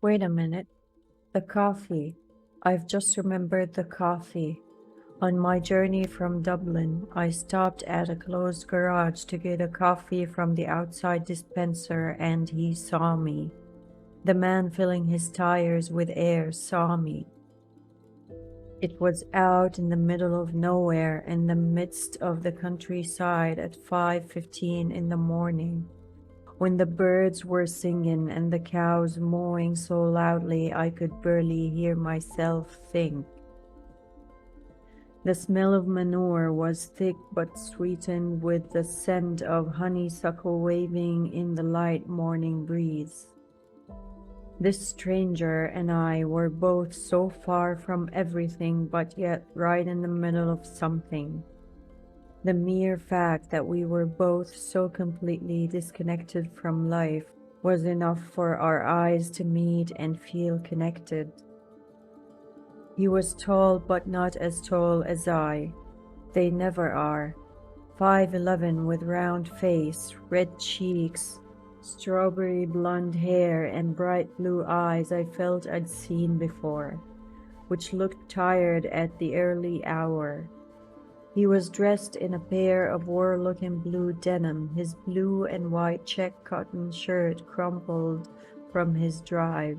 Wait a minute. The coffee. I've just remembered the coffee. On my journey from Dublin, I stopped at a closed garage to get a coffee from the outside dispenser and he saw me. The man filling his tires with air saw me. It was out in the middle of nowhere in the midst of the countryside at 5:15 in the morning, when the birds were singing and the cows mooing so loudly I could barely hear myself think. The smell of manure was thick but sweetened with the scent of honeysuckle waving in the light morning breeze. This stranger and I were both so far from everything but yet right in the middle of something. The mere fact that we were both so completely disconnected from life was enough for our eyes to meet and feel connected. He was tall but not as tall as I. They never are. 5'11" with round face, red cheeks, strawberry blonde hair and bright blue eyes I felt I'd seen before, which looked tired at the early hour. He was dressed in a pair of war-looking blue denim, his blue and white check cotton shirt crumpled from his drive.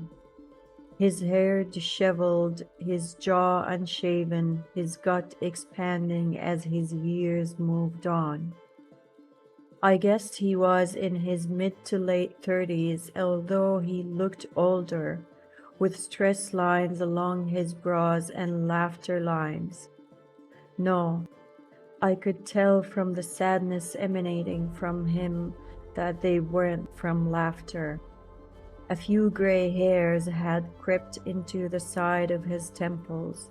His hair disheveled, his jaw unshaven, his gut expanding as his years moved on. I guessed he was in his mid to late 30s, although he looked older, with stress lines along his brows and laughter lines. No, I could tell from the sadness emanating from him that they weren't from laughter. A few gray hairs had crept into the side of his temples,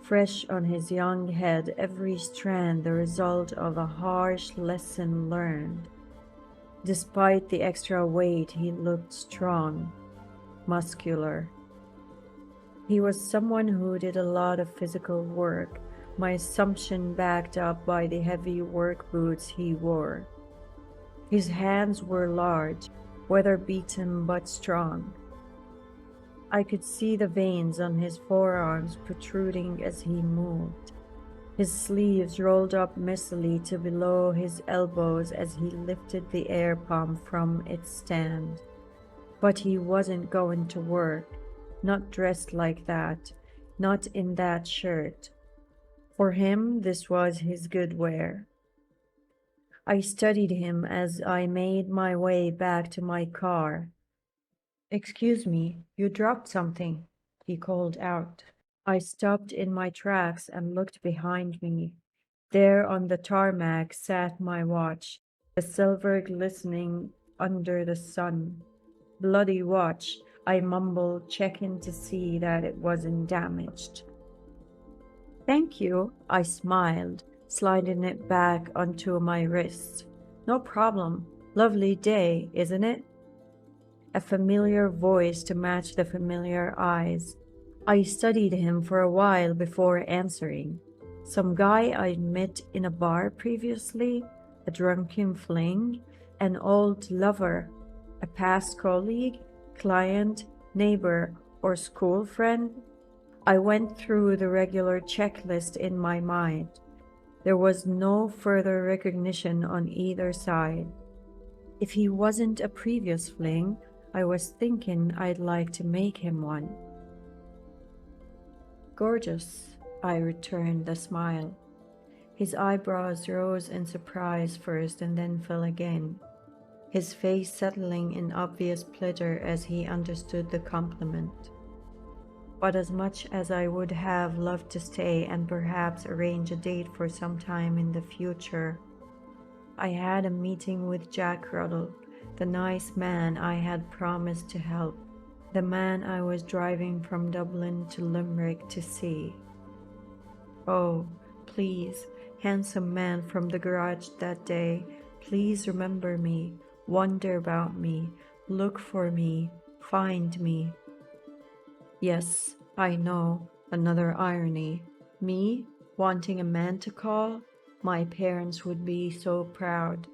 fresh on his young head, every strand the result of a harsh lesson learned. Despite the extra weight, he looked strong, muscular. He was someone who did a lot of physical work, my assumption backed up by the heavy work boots he wore. His hands were large, weather-beaten but strong. I could see the veins on his forearms protruding as he moved. His sleeves rolled up messily to below his elbows as he lifted the air pump from its stand. But he wasn't going to work, not dressed like that, not in that shirt. For him, this was his good wear. I studied him as I made my way back to my car. "Excuse me, you dropped something," he called out. I stopped in my tracks and looked behind me. There on the tarmac sat my watch, the silver glistening under the sun. "Bloody watch," I mumbled, checking to see that it wasn't damaged. "Thank you," I smiled, sliding it back onto my wrist. "No problem. Lovely day, isn't it?" A familiar voice to match the familiar eyes. I studied him for a while before answering. Some guy I'd met in a bar previously, a drunken fling, an old lover, a past colleague, client, neighbor, or school friend? I went through the regular checklist in my mind. There was no further recognition on either side. If he wasn't a previous fling, I was thinking I'd like to make him one. "Gorgeous," I returned the smile. His eyebrows rose in surprise first and then fell again, his face settling in obvious pleasure as he understood the compliment. But as much as I would have loved to stay and perhaps arrange a date for some time in the future, I had a meeting with Jack Ruddle, the nice man I had promised to help, the man I was driving from Dublin to Limerick to see. Oh, please, handsome man from the garage that day, please remember me, wonder about me, look for me, find me. Yes, I know, another irony. Me, wanting a man to call? My parents would be so proud.